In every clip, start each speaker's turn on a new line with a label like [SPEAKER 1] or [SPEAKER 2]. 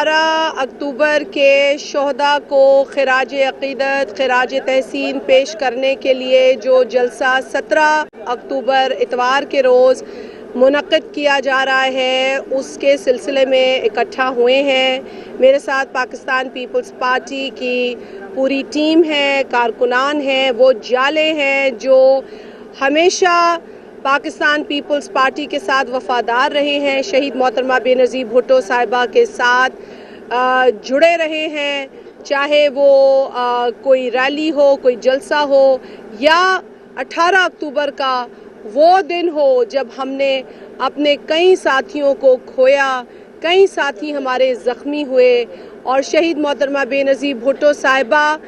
[SPEAKER 1] 18 अक्टूबर के शोहदा को खिराज अक़ीदत खिराज तहसीन पेश करने के लिए जो जलसा 17 अक्टूबर इतवार के रोज़ मुनक़्क़िद किया जा रहा है उसके सिलसिले में इकट्ठा हुए हैं। मेरे साथ पाकिस्तान पीपल्स पार्टी की पूरी टीम है, कारकुनान हैं, वो जाले हैं जो हमेशा पाकिस्तान पीपल्स पार्टी के साथ वफ़ादार रहे हैं, शहीद मोहतरमा बेनज़ीर भुट्टो साहिबा के साथ जुड़े रहे हैं, चाहे वो कोई रैली हो, कोई जलसा हो या 18 अक्टूबर का वो दिन हो जब हमने अपने कई साथियों को खोया, कई साथी हमारे ज़ख्मी हुए और शहीद मोहतरमा बेनज़ीर भुट्टो साहिबा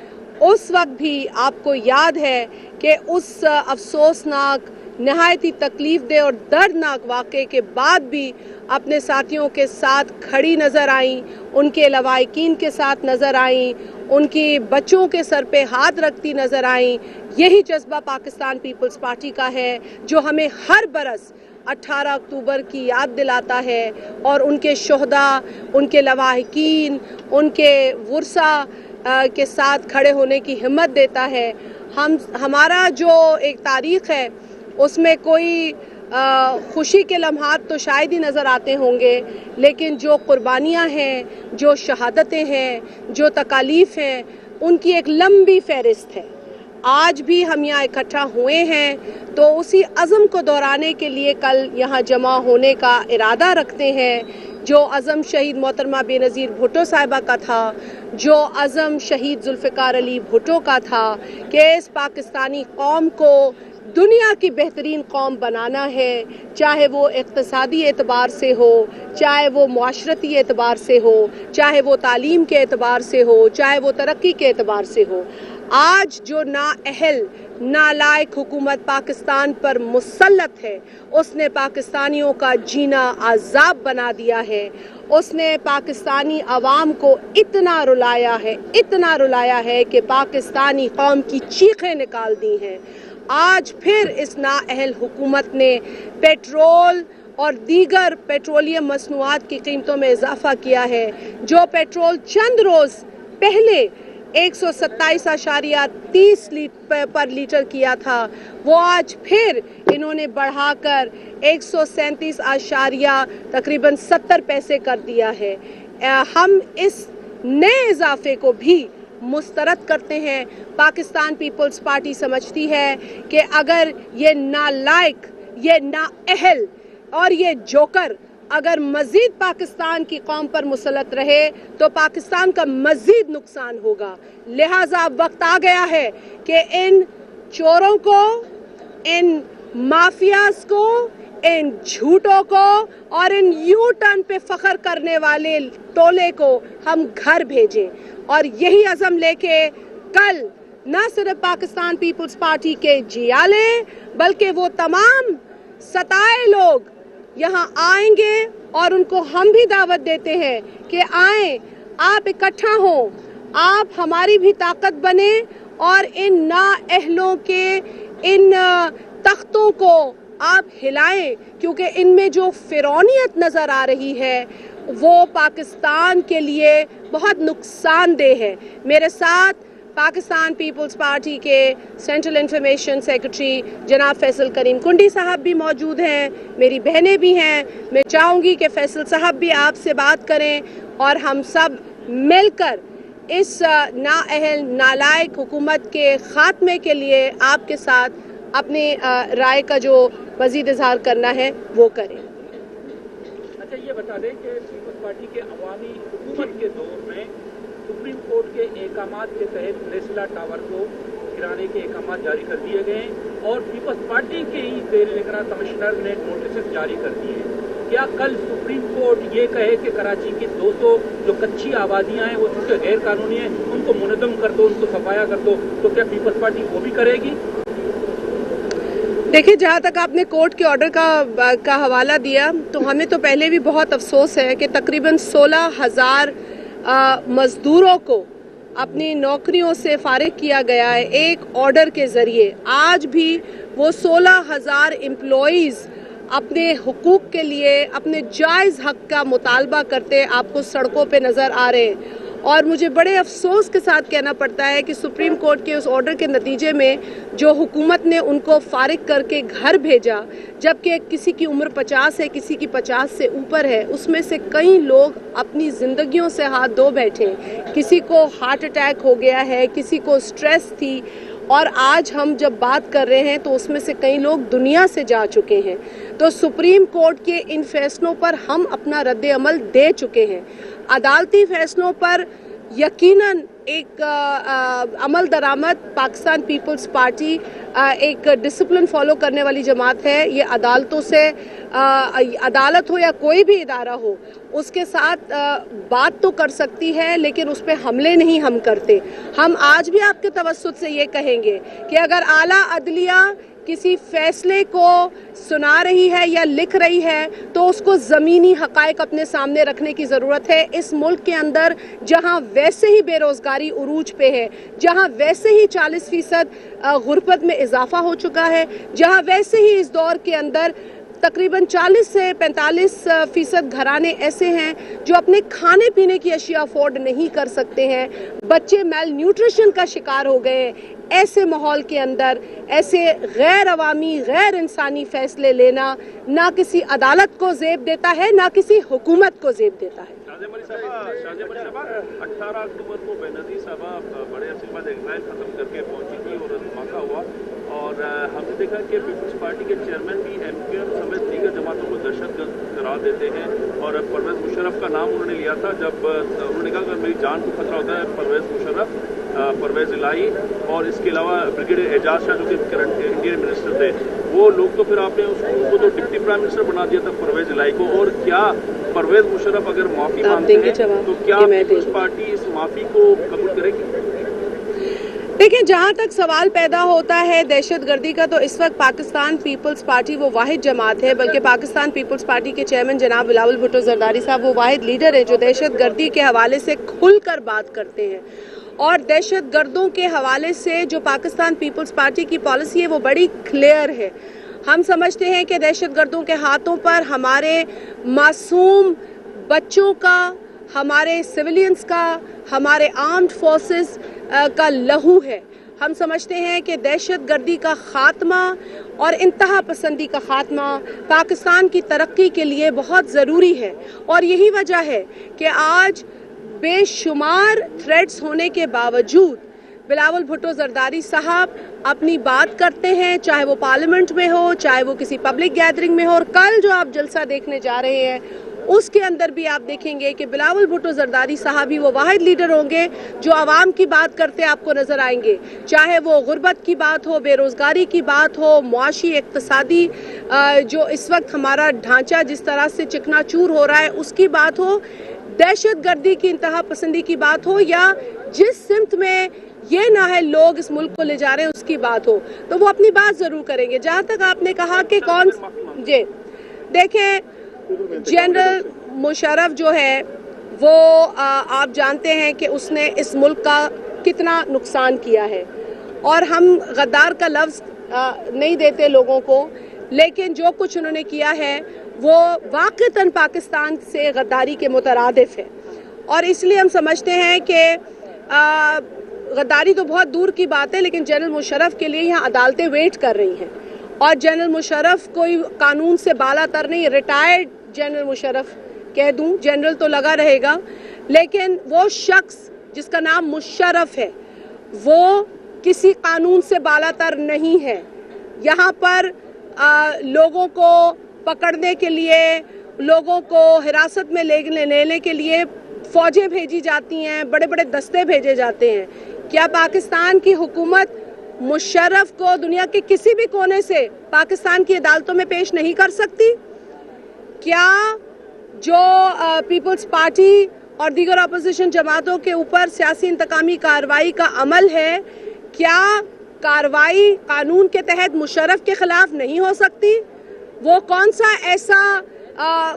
[SPEAKER 1] उस वक्त भी आपको याद है कि उस अफसोसनाक नहायती तकलीफ़ दे और दर्दनाक वाक़े के बाद भी अपने साथियों के साथ खड़ी नज़र आईं, उनके लवाहिकीन के साथ नज़र आईं, उनकी बच्चों के सर पे हाथ रखती नज़र आईं। यही जज्बा पाकिस्तान पीपल्स पार्टी का है जो हमें हर बरस 18 अक्टूबर की याद दिलाता है और उनके शोहदा, उनके लवाहिकीन, उनके वुरसा के साथ खड़े होने की हिम्मत देता है। हमारा जो एक तारीख़ है उसमें कोई खुशी के लम्हात तो शायद ही नज़र आते होंगे, लेकिन जो कुर्बानियाँ हैं, जो शहादतें हैं, जो तकालीफ़ हैं, उनकी एक लंबी फहरिस्त है। आज भी हम यहाँ इकट्ठा हुए हैं तो उसी अज़म को दोहराने के लिए कल यहाँ जमा होने का इरादा रखते हैं। जो अज़म शहीद मोहतरमा बेनज़ीर भुट्टो साहिबा का था, जो अज़म शहीद जुल्फ़िकार अली भुट्टो का था कि इस पाकिस्तानी कौम को दुनिया की बेहतरीन कौम बनाना है, चाहे वो इक़्तिसादी एतबार से हो, चाहे वो मुआशरती एतबार से हो, चाहे वो तालीम के एतबार से हो, चाहे वो तरक्की के एतबार से हो। आज जो नाअहल नालायक हुकूमत पाकिस्तान पर मुसल्लत है उसने पाकिस्तानियों का जीना अज़ाब बना दिया है। उसने पाकिस्तानी अवाम को इतना रुलाया है कि पाकिस्तानी कौम की चीखें निकाल दी हैं। आज फिर इस नाअहल हुकूमत ने पेट्रोल और दीगर पेट्रोलियम मसनूआत की कीमतों में इजाफा किया है। जो पेट्रोल चंद रोज़ पहले 127.30 पर लीटर किया था, वो आज फिर इन्होंने बढ़ाकर 137 तकरीबन 70 पैसे कर दिया है। हम इस नए इजाफे को भी मुस्तरद करते हैं। पाकिस्तान पीपल्स पार्टी समझती है कि अगर ये नालायक, ये नाअहल और ये जोकर अगर मज़ीद पाकिस्तान की कौम पर मुसल्लत रहे तो पाकिस्तान का मज़ीद नुकसान होगा। लिहाजा वक्त आ गया है कि इन चोरों को, इन माफियाज को, इन झूठों को और इन यू टर्न पे फ़ख्र करने वाले टोले को हम घर भेजें और यही अज़म लेके कल न सिर्फ पाकिस्तान पीपल्स पार्टी के जियाले बल्कि वो तमाम सताए लोग यहाँ आएंगे और उनको हम भी दावत देते हैं कि आएं, आप इकट्ठा हों, आप हमारी भी ताकत बने और इन नाअहलों के इन तख्तों को आप हिलाएं, क्योंकि इनमें जो फिरौनियत नज़र आ रही है वो पाकिस्तान के लिए बहुत नुकसानदेह है। मेरे साथ पाकिस्तान पीपल्स पार्टी के सेंट्रल इंफॉर्मेशन सेक्रेटरी जनाब फैसल करीम कुंडी साहब भी मौजूद हैं, मेरी बहनें भी हैं। मैं चाहूँगी कि फैसल साहब भी आपसे बात करें और हम सब मिलकर इस नाअहल नालायक हुकूमत के ख़ात्मे के लिए आपके साथ अपनी राय का जो मज़ीद इजहार करना है वो करें।
[SPEAKER 2] अच्छा, ये बता दें कि पीपल्स पार्टी के अवामी हुकूमत के दौर में सुप्रीम कोर्ट के एहकामात के तहत नेस्ला टावर को गिराने के एहकामात जारी कर दिए गए और पीपल्स पार्टी के ही जेर निगरान कमिश्नर ने नोटिस जारी कर दिए। क्या कल सुप्रीम कोर्ट ये कहे कि कराची की 200 जो कच्ची आबादियां हैं वो चूँकि गैर कानूनी हैं, उनको मुनज़्ज़म कर दो, उनको सफाया कर दो, तो क्या पीपल्स पार्टी वो भी करेगी?
[SPEAKER 1] देखिए, जहाँ तक आपने कोर्ट के ऑर्डर का हवाला दिया तो हमें तो पहले भी बहुत अफसोस है कि तकरीबन 16,000 मज़दूरों को अपनी नौकरियों से फारिग किया गया है एक ऑर्डर के ज़रिए। आज भी वो 16,000 एम्प्लॉइज़ अपने हुकूक के लिए अपने जायज़ हक का मुतालबा करते आपको सड़कों पे नज़र आ रहे हैं। और मुझे बड़े अफसोस के साथ कहना पड़ता है कि सुप्रीम कोर्ट के उस ऑर्डर के नतीजे में जो हुकूमत ने उनको फारिग करके घर भेजा, जबकि किसी की उम्र 50 है, किसी की 50 से ऊपर है, उसमें से कई लोग अपनी ज़िंदगियों से हाथ धो बैठे। किसी को हार्ट अटैक हो गया है, किसी को स्ट्रेस थी, और आज हम जब बात कर रहे हैं तो उसमें से कई लोग दुनिया से जा चुके हैं। तो सुप्रीम कोर्ट के इन फैसलों पर हम अपना रद्द अमल दे चुके हैं। अदालती फैसलों पर यकीनन एक अमल दरामद पाकिस्तान पीपल्स पार्टी एक डिसिप्लिन फॉलो करने वाली जमात है। ये अदालतों से अदालत हो या कोई भी इदारा हो, उसके साथ बात तो कर सकती है, लेकिन उस पर हमले नहीं हम करते। हम आज भी आपके तवस्सुत से ये कहेंगे कि अगर आला अदलिया किसी फैसले को सुना रही है या लिख रही है तो उसको ज़मीनी हक़ाइक़ अपने सामने रखने की ज़रूरत है। इस मुल्क के अंदर जहां वैसे ही बेरोज़गारी उरूज पे है, जहां वैसे ही 40% गुर्बत में इजाफा हो चुका है, जहां वैसे ही इस दौर के अंदर तकरीबन 40 से 45% घराने ऐसे हैं जो अपने खाने पीने की अशिया अफोर्ड नहीं कर सकते हैं, बच्चे मेल न्यूट्रिशन का शिकार हो गए। ऐसे माहौल के अंदर ऐसे गैर अवामी गैर इंसानी फैसले लेना ना किसी अदालत को ज़ेब देता है, ना किसी हुकूमत को ज़ेब देता है।
[SPEAKER 3] 18 अक्टूबर को बेनज़ीर साहबा बड़े अरसे बाद एग्जाइल खत्म करके पहुंची थी और धमाका हुआ, और हमने देखा कि पीपल्स पार्टी के चेयरमैन भी एमपीएम समेत दीगर जमातों को दहशतगर्द करार देते हैं, और परवेज़ मुशर्रफ का नाम उन्होंने लिया था जब उन्होंने कहा अगर मेरी जान को खतरा होता है परवेज़ मुशर्रफ, परवेज़ इलाही, और इसके अलावा ब्रिगेडियर एजाज शाह जो कि करंट इंडियन मिनिस्टर थे, वो लोग तो फिर आपने उनको तो डिप्टी प्राइम मिनिस्टर बना दिया था परवेज़ इलाही को। और क्या परवेज़ मुशर्रफ अगर माफ़ी मांगते हैं तो क्या पीपल्स पार्टी इस माफ़ी को कबूल करेगी?
[SPEAKER 1] देखिए, जहाँ तक सवाल पैदा होता है दहशतगर्दी का, तो इस वक्त पाकिस्तान पीपल्स पार्टी वो वाहिद जमात है, बल्कि पाकिस्तान पीपल्स पार्टी के चेयरमैन जनाब बिलावल भुट्टो जरदारी साहब वो वाहिद लीडर हैं जो दहशतगर्दी के हवाले से खुलकर बात करते हैं। और दहशतगर्दों के हवाले से जो पाकिस्तान पीपल्स पार्टी की पॉलिसी है वो बड़ी क्लियर है। हम समझते हैं कि दहशतगर्दों के हाथों पर हमारे मासूम बच्चों का, हमारे सिविलियंस का, हमारे आर्म्ड फोर्सेस का लहू है। हम समझते हैं कि दहशतगर्दी का खात्मा और इंतहा पसंदी का खात्मा पाकिस्तान की तरक्की के लिए बहुत ज़रूरी है, और यही वजह है कि आज बेशुमार थ्रेट्स होने के बावजूद बिलावल भुट्टो जरदारी साहब अपनी बात करते हैं, चाहे वो पार्लियामेंट में हो, चाहे वो किसी पब्लिक गैदरिंग में हो। और कल जो आप जलसा देखने जा रहे हैं उसके अंदर भी आप देखेंगे कि बिलावल भुट्टो जरदारी साहब ही वो वाहिद लीडर होंगे जो आवाम की बात करते आपको नजर आएंगे, चाहे वो गुर्बत की बात हो, बेरोजगारी की बात हो, मुआशी इक्तसादी जो इस वक्त हमारा ढांचा जिस तरह से चिकनाचूर हो रहा है उसकी बात हो, दहशतगर्दी की इंतहा पसंदी की बात हो, या जिस सिमत में ये नाअहल लोग इस मुल्क को ले जा रहे हैं उसकी बात हो, तो वो अपनी बात जरूर करेंगे। जहाँ तक आपने कहा कि कौन जी देखें, जनरल मुशर्रफ जो है वो आप जानते हैं कि उसने इस मुल्क का कितना नुकसान किया है, और हम गद्दार का लफ्ज़ नहीं देते लोगों को, लेकिन जो कुछ उन्होंने किया है वो वाक़तन पाकिस्तान से गद्दारी के मुतरादिफ है। और इसलिए हम समझते हैं कि गद्दारी तो बहुत दूर की बात है, लेकिन जनरल मुशर्रफ के लिए यहाँ अदालतें वेट कर रही हैं, और जनरल मुशर्रफ कोई कानून से बालातर नहीं, रिटायर्ड जनरल मुशर्रफ कह दूं, जनरल तो लगा रहेगा, लेकिन वो शख्स जिसका नाम मुशर्रफ है वो किसी कानून से बालातर नहीं है। यहाँ पर लोगों को पकड़ने के लिए, लोगों को हिरासत में लेने के लिए फौजें भेजी जाती हैं, बड़े बड़े दस्ते भेजे जाते हैं। क्या पाकिस्तान की हुकूमत मुशर्रफ को दुनिया के किसी भी कोने से पाकिस्तान की अदालतों में पेश नहीं कर सकती? क्या जो पीपल्स पार्टी और दीगर अपोजिशन जमातों के ऊपर सियासी इंतकामी कार्रवाई का अमल है, क्या कार्रवाई कानून के तहत मुशर्रफ के खिलाफ नहीं हो सकती? वो कौन सा ऐसा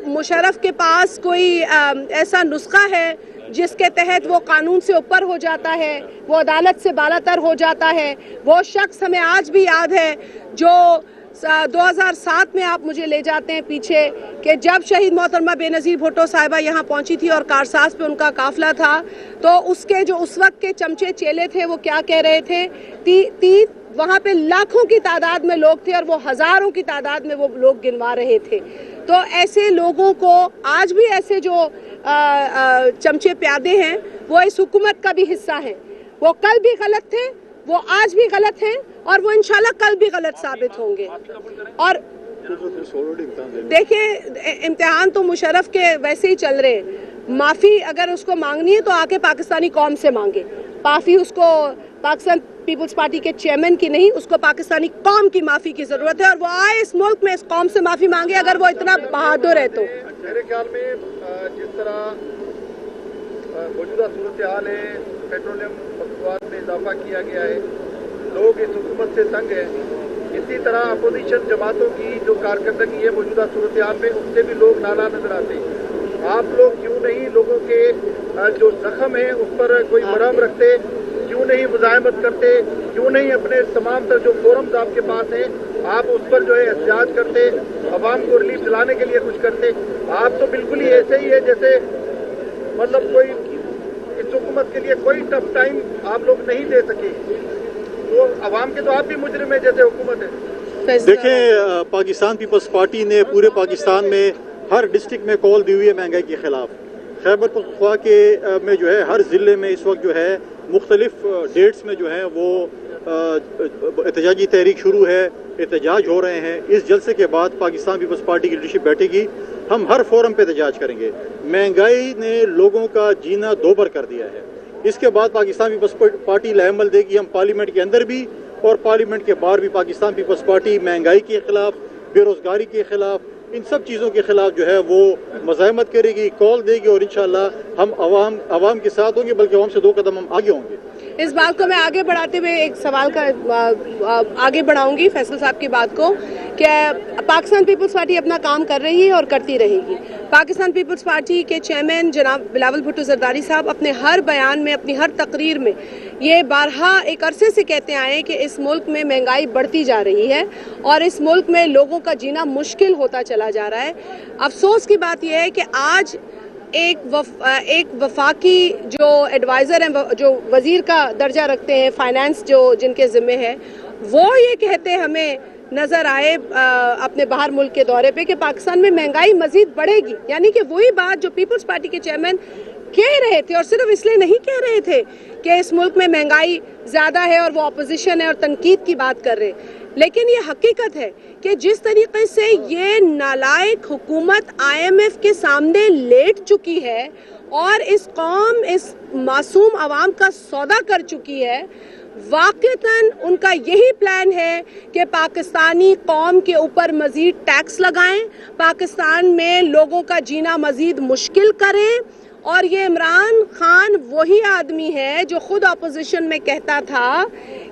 [SPEAKER 1] मुशर्रफ के पास कोई ऐसा नुस्खा है जिसके तहत वो कानून से ऊपर हो जाता है, वो अदालत से बालातर हो जाता है? वो शख्स हमें आज भी याद है जो 2007 में आप मुझे ले जाते हैं पीछे कि जब शहीद मोहतरमा बेनज़ीर भुट्टो साहिबा यहाँ पहुँची थी और कारसाज पे उनका काफिला था, तो उसके जो उस वक्त के चमचे चेले थे वो क्या कह रहे थे, वहाँ पे लाखों की तादाद में लोग थे और वो हज़ारों की तादाद में वो लोग गिनवा रहे थे। तो ऐसे लोगों को आज भी ऐसे जो चमचे प्यादे हैं वो इस हुकूमत का भी हिस्सा हैं। वो कल भी गलत थे, वो आज भी गलत हैं और वो इंशाल्लाह कल भी गलत साबित होंगे। और देखिए, इम्तिहान तो मुशर्रफ के वैसे ही चल रहे हैं। माफ़ी अगर उसको मांगनी है तो आके पाकिस्तानी कौम से मांगे। माफ़ी उसको पाकिस्तान पीपल्स पार्टी के चेयरमैन की नहीं, उसको पाकिस्तानी कौम की माफ़ी की ज़रूरत है और वो आए इस मुल्क में इस कौम से माफ़ी मांगे अगर वो इतना बहादुर है तो।
[SPEAKER 4] मेरे ख्याल में जिस तरह मौजूदा सूरत हाल है, पेट्रोलियम मसनूआत में इजाफा किया गया है, लोग इस हुकूमत से तंग हैं, इसी तरह अपोजिशन जमातों की जो कारकर्दगी है मौजूदा सूरत हाल में, उससे भी लोग नाला नजर आते हैं। आप लोग क्यों नहीं लोगों के जो जख्म है उस पर कोई मरहम रखते, क्यों नहीं मुजाहमत करते, क्यों नहीं अपने तमाम तर जो फोरम्स आपके पास हैं आप उस पर जो है एहतजाज करते, अवाम को रिलीफ दिलाने के लिए कुछ करते। आप तो बिल्कुल ही ऐसे ही है जैसे मतलब कोई इस हुकूमत के लिए कोई टफ टाइम आप लोग नहीं दे सके। तो अवाम के तो आप भी मुजरिम है जैसे हुकूमत है।
[SPEAKER 5] देखें, पाकिस्तान पीपल्स पार्टी ने पूरे पाकिस्तान में हर डिस्ट्रिक्ट में कॉल दी हुई है महंगाई के खिलाफ। खैबर पख्तूनख्वा के में जो है हर ज़िले में इस वक्त जो है मुख्तलिफ डेट्स में जो है वो एहतजाजी तहरीक शुरू है, एहतजाज हो रहे हैं। इस जलसे के बाद पाकिस्तान पीपल्स पार्टी की लीडरशिप बैठेगी, हम हर फोरम पे एहतजाज करेंगे। महंगाई ने लोगों का जीना दोबर कर दिया है। इसके बाद पाकिस्तान पीपल्स पार्टी लाएमल देगी, हम पार्लियामेंट के अंदर भी और पार्लियामेंट के बाहर भी पाकिस्तान पीपल्स पार्टी महंगाई के खिलाफ, बेरोजगारी के खिलाफ, इन सब चीज़ों के खिलाफ जो है वो मज़ाहमत करेगी, कॉल देगी और इंशाल्लाह हम अवाम के साथ होंगे, बल्कि अवाम से 2 कदम हम आगे होंगे।
[SPEAKER 1] इस बात को मैं आगे बढ़ाते हुए एक सवाल का आगे बढ़ाऊंगी फैसल साहब की बात को कि पाकिस्तान पीपल्स पार्टी अपना काम कर रही है और करती रहेगी। पाकिस्तान पीपल्स पार्टी के चेयरमैन जनाब बिलावल भुट्टो जरदारी साहब अपने हर बयान में, अपनी हर तकरीर में ये बारहा एक अरसे से कहते आए हैं कि इस मुल्क में महंगाई बढ़ती जा रही है और इस मुल्क में लोगों का जीना मुश्किल होता चला जा रहा है। अफसोस की बात यह है कि आज एक वफाकी जो एडवाइज़र हैं, जो वज़ीर का दर्जा रखते हैं, फाइनेंस जो जिनके ज़िम्मे है, वो ये कहते हमें नज़र आए अपने बाहर मुल्क के दौरे पे कि पाकिस्तान में महंगाई मज़ीद बढ़ेगी। यानी कि वही बात जो पीपल्स पार्टी के चेयरमैन कह रहे थे, और सिर्फ इसलिए नहीं कह रहे थे कि इस मुल्क में महंगाई ज़्यादा है और वो अपोजिशन है और तनकीद की बात कर रहे, लेकिन ये हकीकत है कि जिस तरीके से ये नालायक हुकूमत IMF के सामने लेट चुकी है और इस कौम, इस मासूम आवाम का सौदा कर चुकी है, वाक़तन उनका यही प्लान है कि पाकिस्तानी कौम के ऊपर मज़ीद टैक्स लगाएं, पाकिस्तान में लोगों का जीना मज़ीद मुश्किल करें। और ये इमरान खान वही आदमी है जो खुद अपोजिशन में कहता था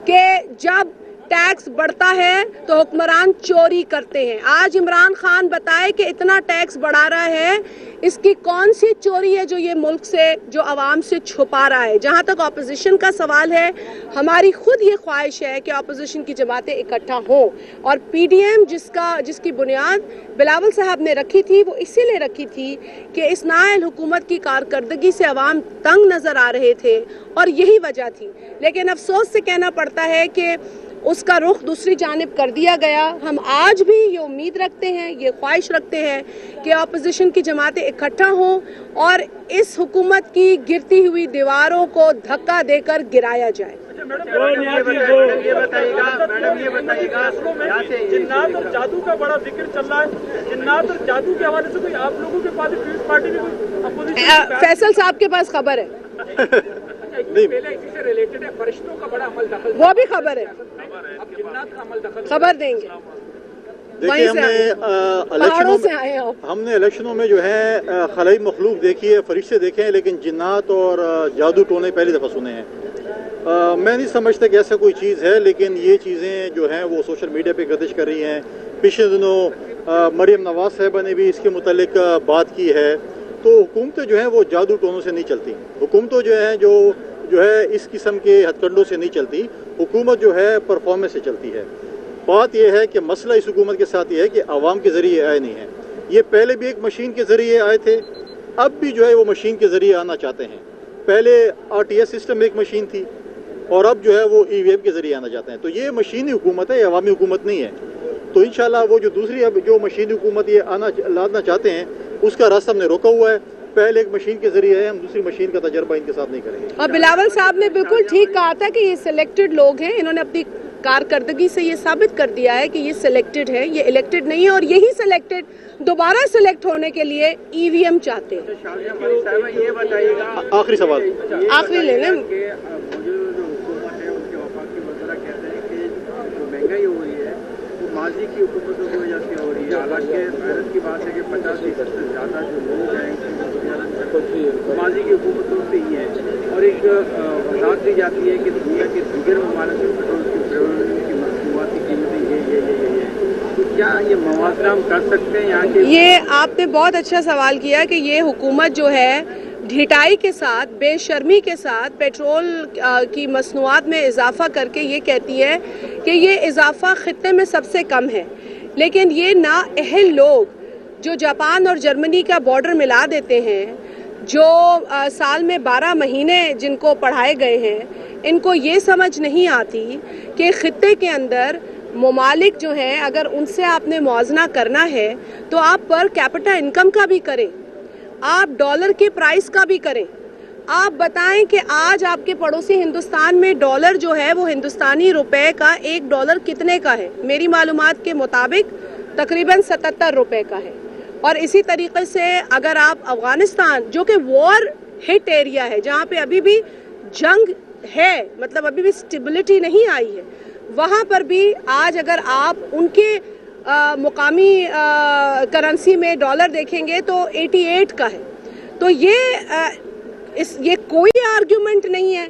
[SPEAKER 1] कि जब टैक्स बढ़ता है तो हुक्मरान चोरी करते हैं। आज इमरान खान बताए कि इतना टैक्स बढ़ा रहा है, इसकी कौन सी चोरी है जो ये मुल्क से, जो आवाम से छुपा रहा है। जहाँ तक अपोजिशन का सवाल है, हमारी खुद ये ख्वाहिश है कि अपोजिशन की जमातें इकट्ठा हों और PDM जिसकी बुनियाद बिलावल साहब ने रखी थी, वो इसीलिए रखी थी कि इस नाअहल हुकूमत की कारकर्दगी से अवाम तंग नज़र आ रहे थे और यही वजह थी। लेकिन अफसोस से कहना पड़ता है कि उसका रुख दूसरी जानिब कर दिया गया। हम आज भी ये उम्मीद रखते हैं, ये ख्वाहिश रखते हैं कि अपोजिशन की जमातें इकट्ठा हों और इस हुकूमत की गिरती हुई दीवारों को धक्का देकर गिराया जाए।
[SPEAKER 4] मैडम ये बताइएगा जिन्नात और जादू का बड़ा जिक्र चल रहा है, जिन्नात और जादू के हवाले से कोई आप लोगों के पास पीपल्स पार्टी में कोई अपोजिशन?
[SPEAKER 1] फैसल साहब के पास खबर है,
[SPEAKER 2] पहले इसी से रिलेटेड है, फरिश्तों का बड़ा अमल दखल,
[SPEAKER 1] वो भी खबर है,
[SPEAKER 2] अब जिन्नात का अमल दखल
[SPEAKER 1] खबर देंगे।
[SPEAKER 5] देखिए, हमने इलेक्शनों में जो है खलाई मखलूक देखी है, फरिश्ते देखे हैं, लेकिन जिन्नात और जादू टोने पहली दफ़ा सुने हैं। मैं नहीं समझता कि ऐसा कोई चीज़ है, लेकिन ये चीज़ें जो हैं वो सोशल मीडिया पे गर्दिश कर रही हैं। पिछले दिनों मरियम नवाज साहिबा ने भी इसके मुतालिक बात की है। तो हुकूमतें जो हैं वो जादू टोनों से नहीं चलती, हुकूमतों जो है इस किस्म के हथकंडों से नहीं चलती, हुकूमत जो है परफॉर्मेंस से चलती है। بات یہ ہے کہ مسئلہ اس حکومت کے ساتھ یہ ہے کہ عوام کے ذریعے آئے نہیں ہیں. یہ پہلے بھی ایک مشین کے ذریعے آئے تھے, اب بھی جو ہے وہ مشین کے ذریعے آنا چاہتے ہیں. پہلے RTS سسٹم ایک مشین تھی اور اب جو ہے وہ EVM کے ذریعے آنا چاہتے ہیں. تو یہ مشینی حکومت ہے, یہ عوامی حکومت نہیں ہے. تو انشاءاللہ وہ جو دوسری اب جو مشینی حکومت یہ لانا چاہتے ہیں اس کا راستہ ہم نے روکا ہوا ہے. پہلے ایک مشین کے ذریعے ہے, ہم دوسری مشین کا تجربہ ان کے ساتھ نہیں کریں گے.
[SPEAKER 1] اور بلاول صاحب نے بالکل ٹھیک کہا تھا کہ یہ سلیکٹڈ لوگ ہیں, انہوں نے اپنی کارکردگی سے یہ ثابت کر دیا ہے کہ یہ سلیکٹڈ ہے, یہ الیکٹڈ نہیں ہے. اور یہی سلیکٹڈ دوبارہ سلیکٹ ہونے کے لیے EVM چاہتے ہیں.
[SPEAKER 2] یہ بتائیے گا,
[SPEAKER 5] آخری سوال
[SPEAKER 1] آخری لے لیں.
[SPEAKER 2] مہنگائی ہو رہی ہے وہ ماضی کی حکومتوں کی وجہ سے ہو رہی ہے. حالانکہ حیرت کی بات ہے کہ 50% سے زیادہ جو لوگ ہیں ماضی کی حکومتوں سے ہی ہے. اور ایک وضاحت دی جاتی ہے کہ دنیا کے دیگر ممالک میں پیٹرول کی مصنوعات کی قیمتیں یہ تو کیا یہ موازنہ ہم کر سکتے ہیں یہاں کے؟
[SPEAKER 1] یہ آپ نے بہت اچھا سوال کیا کہ یہ حکومت جو ہے ڈھٹائی کے ساتھ, بے شرمی کے ساتھ پیٹرول کی مصنوعات میں اضافہ کر کے یہ کہتی ہے کہ یہ اضافہ خطے میں سب سے کم ہے. لیکن یہ نااہل لوگ جو جاپان اور جرمنی کا بارڈر ملا دیتے ہیں, جو سال میں 12 مہینے جن کو پڑھائے گئے ہیں, ان کو یہ سمجھ نہیں آتی کہ خطے کے اندر ممالک جو ہیں اگر ان سے آپ نے موازنہ کرنا ہے تو آپ پر کیپٹا انکم کا بھی کریں, آپ ڈالر کے پرائس کا بھی کریں. آپ بتائیں کہ آج آپ کے پڑوسی ہندوستان میں ڈالر جو ہے وہ ہندوستانی روپے کا $1 کتنے کا ہے؟ میری معلومات کے مطابق تقریباً 77 روپے کا ہے. اور اسی طریقے سے اگر آپ افغانستان جو کہ وار ہٹ ایریا ہے, جہاں پہ ابھی بھی جنگ ہے, مطلب ابھی بھی سٹیبلٹی نہیں آئی ہے, وہاں پر بھی آج اگر آپ ان کے مقامی کرنسی میں ڈالر دیکھیں گے تو 88 کا ہے. تو یہ کوئی آرگیومنٹ نہیں ہے.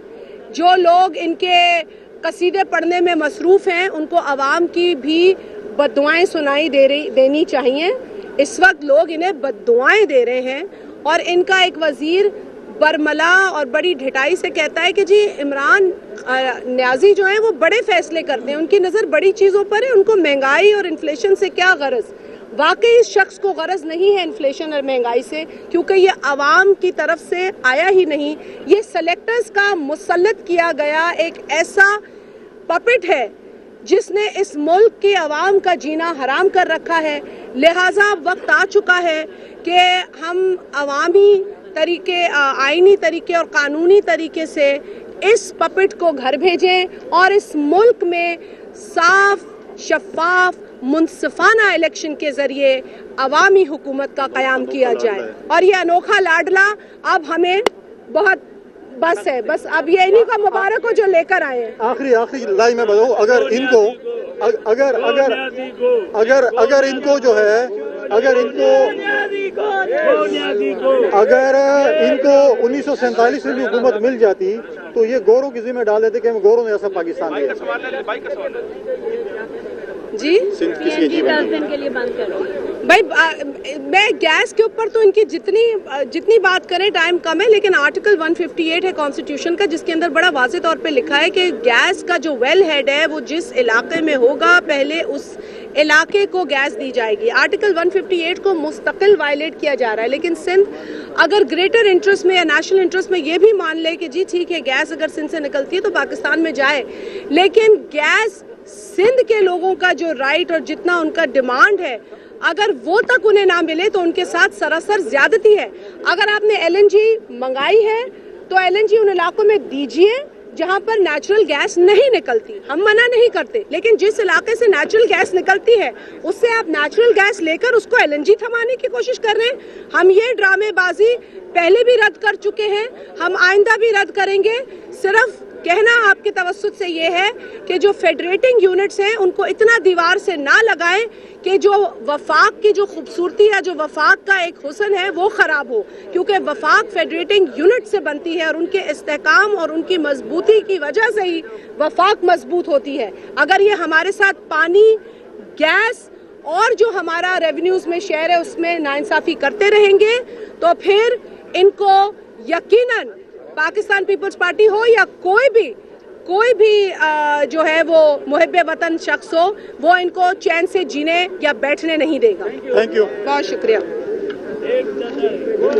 [SPEAKER 1] جو لوگ ان کے قصیدے پڑھنے میں مصروف ہیں ان کو عوام کی بھی بددعائیں سنائی دینی چاہیے. اس وقت لوگ انہیں بددعائیں دے رہے ہیں اور ان کا ایک وزیر برملا اور بڑی ڈھٹائی سے کہتا ہے کہ جی عمران نیازی جو ہیں وہ بڑے فیصلے کرتے ہیں, ان کی نظر بڑی چیزوں پر ہے, ان کو مہنگائی اور انفلیشن سے کیا غرض. واقعی اس شخص کو غرض نہیں ہے انفلیشن اور مہنگائی سے, کیونکہ یہ عوام کی طرف سے آیا ہی نہیں. یہ سلیکٹرز کا مسلط کیا گیا ایک ایسا پپٹ ہے جس نے اس ملک کے عوام کا جینا حرام کر رکھا ہے. لہٰذا وقت آ چکا ہے کہ ہم عوامی طریقے, آئینی طریقے اور قانونی طریقے سے اس پپٹ کو گھر بھیجیں اور اس ملک میں صاف, شفاف, منصفانہ الیکشن کے ذریعے عوامی حکومت کا قیام کیا جائے. اور یہ انوکھا لاڈلا اب ہمیں بہت بس ہے, بس اب یہ انہی کا مبارک ہو جو لے کر آئے ہیں.
[SPEAKER 5] آخری لائن میں بتاؤں, اگر ان کو اگر ان کو جو ہے اگر ان کو 1947 میں بھی حکومت مل جاتی تو یہ گوروں کی ذمہ ڈال دیتے کہ ہم گوروں نے ایسا پاکستان میں.
[SPEAKER 1] جی بھائی میں گیس کے اوپر تو ان کی جتنی بات کریں ٹائم کم ہے, لیکن آرٹیکل 158 ہے کانسٹیٹیوشن کا جس کے اندر بڑا واضح طور پہ لکھا ہے کہ گیس کا جو ویل ہیڈ ہے وہ جس علاقے میں ہوگا پہلے اس علاقے کو گیس دی جائے گی. آرٹیکل 158 کو مستقل وائلیٹ کیا جا رہا ہے. لیکن سندھ اگر گریٹر انٹرسٹ میں یا نیشنل انٹرسٹ میں یہ بھی مان لے کہ جی ٹھیک ہے گیس اگر سندھ سے نکلتی ہے تو پاکستان میں جائے, لیکن گیس سندھ کے لوگوں کا جو رائٹ اور جتنا ان کا ڈیمانڈ ہے اگر وہ تک انہیں نہ ملے تو ان کے ساتھ سراسر زیادتی ہے. اگر آپ نے LNG منگائی ہے تو LNG ان علاقوں میں دیجئے جہاں پر نیچرل گیس نہیں نکلتی. ہم منع نہیں کرتے, لیکن جس علاقے سے نیچرل گیس نکلتی ہے اس سے آپ نیچرل گیس لے کر اس کو LNG تھمانے کی کوشش کر رہے ہیں. ہم یہ ڈرامے بازی پہلے بھی رد کر چکے ہیں, ہم آئندہ بھی رد کریں گے. صرف کہنا آپ کے توسط سے یہ ہے کہ جو فیڈریٹنگ یونٹس ہیں ان کو اتنا دیوار سے نہ لگائیں کہ جو وفاق کی جو خوبصورتی ہے, جو وفاق کا ایک حسن ہے وہ خراب ہو, کیونکہ وفاق فیڈریٹنگ یونٹ سے بنتی ہے اور ان کے استحکام اور ان کی مضبوطی کی وجہ سے ہی وفاق مضبوط ہوتی ہے. اگر یہ ہمارے ساتھ پانی, گیس اور جو ہمارا ریونیوز میں شیئر ہے اس میں ناانصافی کرتے رہیں گے تو پھر ان کو یقیناً پاکستان پیپلز پارٹی ہو یا کوئی بھی کوئی بھی جو ہے وہ محب وطن شخص ہو وہ ان کو چین سے جینے یا بیٹھنے نہیں دے گا.
[SPEAKER 5] Thank you.
[SPEAKER 1] بہت شکریہ.